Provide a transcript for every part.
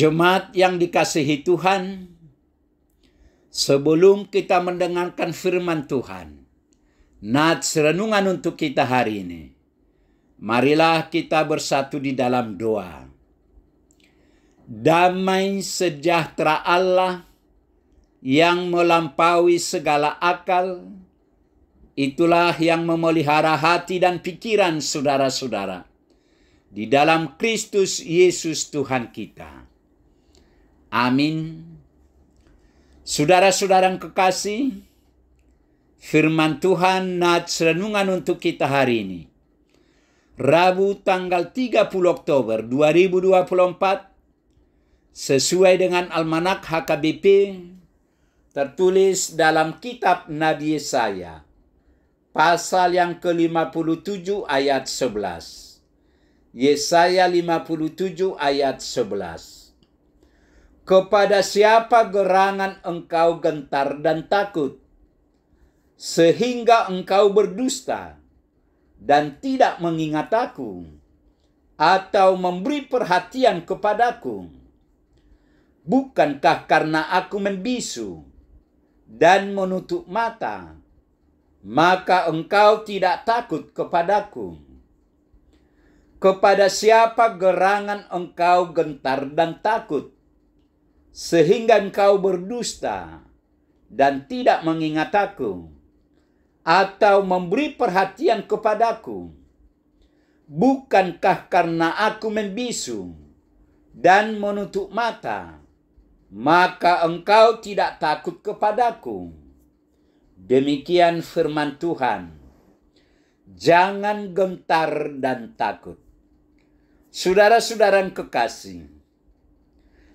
Jemaat yang dikasihi Tuhan, sebelum kita mendengarkan firman Tuhan, nats renungan untuk kita hari ini, marilah kita bersatu di dalam doa. Damai sejahtera Allah yang melampaui segala akal, itulah yang memelihara hati dan pikiran saudara-saudara di dalam Kristus Yesus Tuhan kita. Amin. Saudara-saudara yang kekasih, firman Tuhan nats renungan untuk kita hari ini, Rabu tanggal 30 Oktober 2024, sesuai dengan Almanak HKBP, tertulis dalam kitab Nabi Yesaya, pasal yang ke-57 ayat 11. Yesaya 57 ayat 11. Kepada siapa gerangan engkau gentar dan takut, sehingga engkau berdusta dan tidak mengingat aku, atau memberi perhatian kepadaku? Bukankah karena aku membisu dan menutup mata, maka engkau tidak takut kepadaku? Kepada siapa gerangan engkau gentar dan takut, sehingga engkau berdusta dan tidak mengingat aku, atau memberi perhatian kepadaku? Bukankah karena aku membisu dan menutup mata, maka engkau tidak takut kepadaku? Demikian firman Tuhan. Jangan gentar dan takut. Saudara-saudara yang kekasih,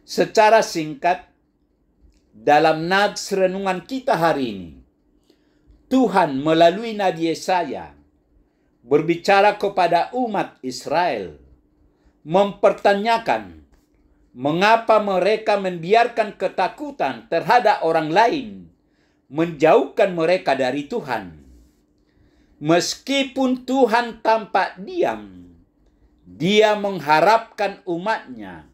secara singkat, dalam nats renungan kita hari ini, Tuhan melalui Nabi Yesaya berbicara kepada umat Israel, mempertanyakan mengapa mereka membiarkan ketakutan terhadap orang lain menjauhkan mereka dari Tuhan. Meskipun Tuhan tampak diam, Dia mengharapkan umatnya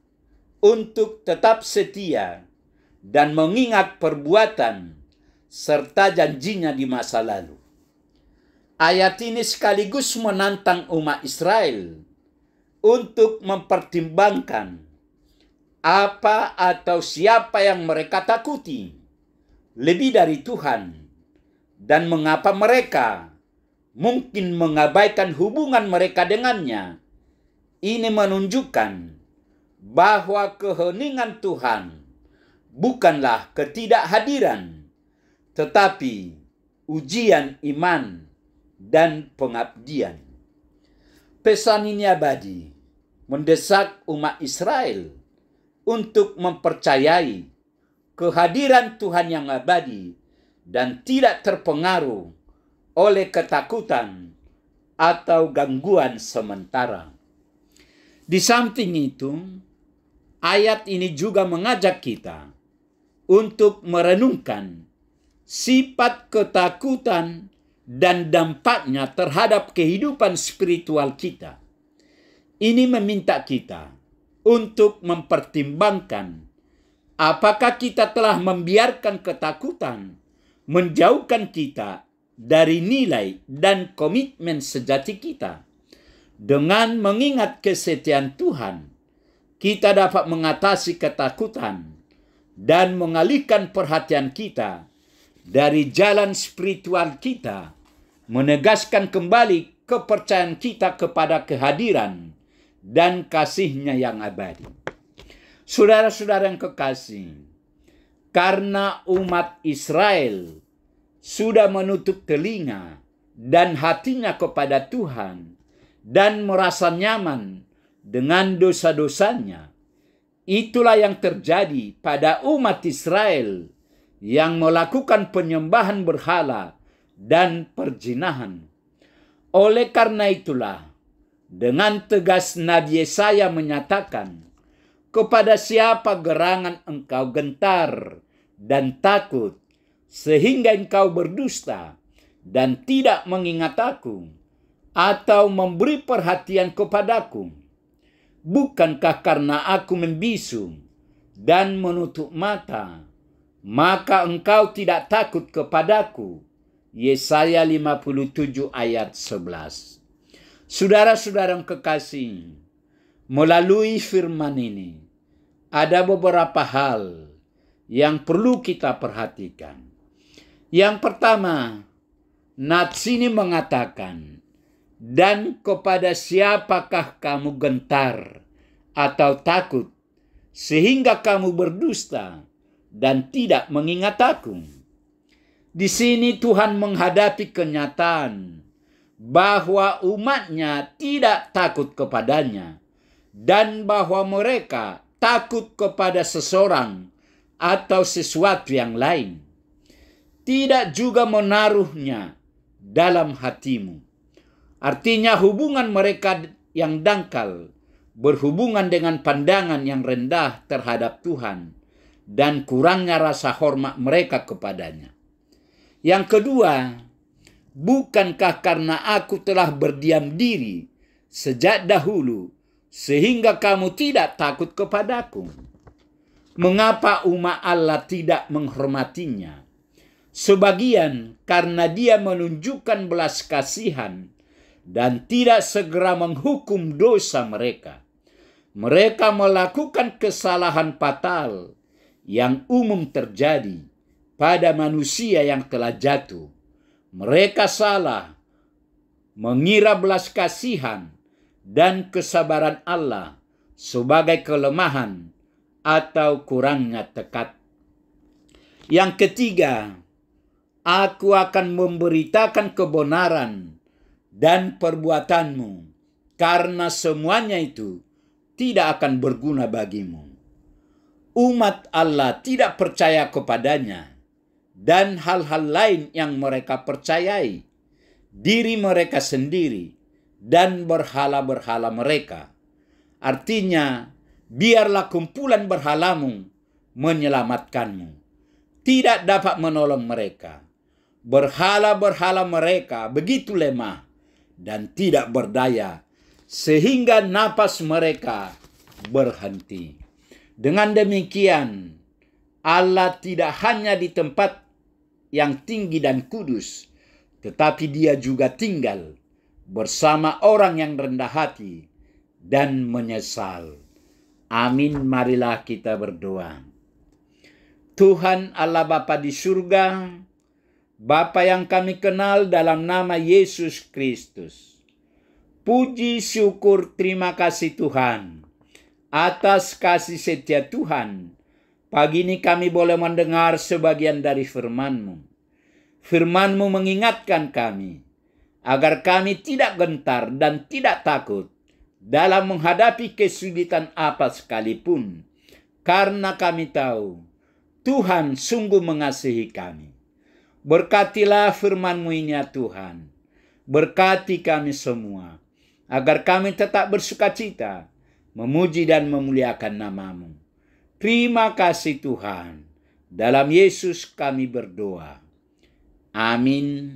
untuk tetap setia dan mengingat perbuatan serta janjinya di masa lalu. Ayat ini sekaligus menantang umat Israel untuk mempertimbangkan apa atau siapa yang mereka takuti lebih dari Tuhan, dan mengapa mereka mungkin mengabaikan hubungan mereka dengannya. Ini menunjukkan bahwa keheningan Tuhan bukanlah ketidakhadiran, tetapi ujian iman dan pengabdian. Pesan ini abadi mendesak umat Israel untuk mempercayai kehadiran Tuhan yang abadi dan tidak terpengaruh oleh ketakutan atau gangguan sementara. Di samping itu, ayat ini juga mengajak kita untuk merenungkan sifat ketakutan dan dampaknya terhadap kehidupan spiritual kita. Ini meminta kita untuk mempertimbangkan apakah kita telah membiarkan ketakutan menjauhkan kita dari nilai dan komitmen sejati kita. Dengan mengingat kesetiaan Tuhan, kita dapat mengatasi ketakutan dan mengalihkan perhatian kita dari jalan spiritual kita, menegaskan kembali kepercayaan kita kepada kehadiran dan kasih-Nya yang abadi. Saudara-saudara yang kekasih, karena umat Israel sudah menutup telinga dan hatinya kepada Tuhan dan merasa nyaman dengan dosa-dosanya, itulah yang terjadi pada umat Israel yang melakukan penyembahan berhala dan perzinahan. Oleh karena itulah, dengan tegas Nabi Yesaya menyatakan, kepada siapa gerangan engkau gentar dan takut, sehingga engkau berdusta dan tidak mengingat aku, atau memberi perhatian kepadaku? Bukankah karena aku membisu dan menutup mata, maka engkau tidak takut kepadaku. Yesaya 57 ayat 11. Saudara-saudara yang kekasih, melalui firman ini, ada beberapa hal yang perlu kita perhatikan. Yang pertama, nats ini mengatakan, dan kepada siapakah kamu gentar atau takut, sehingga kamu berdusta dan tidak mengingat aku. Di sini Tuhan menghadapi kenyataan bahwa umatnya tidak takut kepadanya, dan bahwa mereka takut kepada seseorang atau sesuatu yang lain. Tidak juga menaruhnya dalam hatimu. Artinya hubungan mereka yang dangkal berhubungan dengan pandangan yang rendah terhadap Tuhan dan kurangnya rasa hormat mereka kepadanya. Yang kedua, bukankah karena aku telah berdiam diri sejak dahulu sehingga kamu tidak takut kepadaku? Mengapa umat Allah tidak menghormatinya? Sebagian karena dia menunjukkan belas kasihan dan tidak segera menghukum dosa mereka. Mereka melakukan kesalahan fatal yang umum terjadi pada manusia yang telah jatuh. Mereka salah mengira belas kasihan dan kesabaran Allah sebagai kelemahan atau kurangnya tekad. Yang ketiga, aku akan memberitakan kebenaran dan perbuatanmu, karena semuanya itu tidak akan berguna bagimu. Umat Allah tidak percaya kepadanya dan hal-hal lain yang mereka percayai, diri mereka sendiri dan berhala-berhala mereka. Artinya, biarlah kumpulan berhalamu menyelamatkanmu. Tidak dapat menolong mereka. Berhala-berhala mereka begitu lemah dan tidak berdaya, sehingga napas mereka berhenti. Dengan demikian, Allah tidak hanya di tempat yang tinggi dan kudus, tetapi dia juga tinggal bersama orang yang rendah hati dan menyesal. Amin, marilah kita berdoa. Tuhan Allah Bapa di surga, Bapa yang kami kenal dalam nama Yesus Kristus. Puji, syukur, terima kasih Tuhan atas kasih setia Tuhan. Pagi ini kami boleh mendengar sebagian dari firman-Mu. Firman-Mu mengingatkan kami agar kami tidak gentar dan tidak takut dalam menghadapi kesulitan apa sekalipun, karena kami tahu Tuhan sungguh mengasihi kami. Berkatilah firman-Mu ini ya Tuhan. Berkati kami semua, agar kami tetap bersukacita, memuji dan memuliakan nama-Mu. Terima kasih Tuhan. Dalam Yesus kami berdoa. Amin.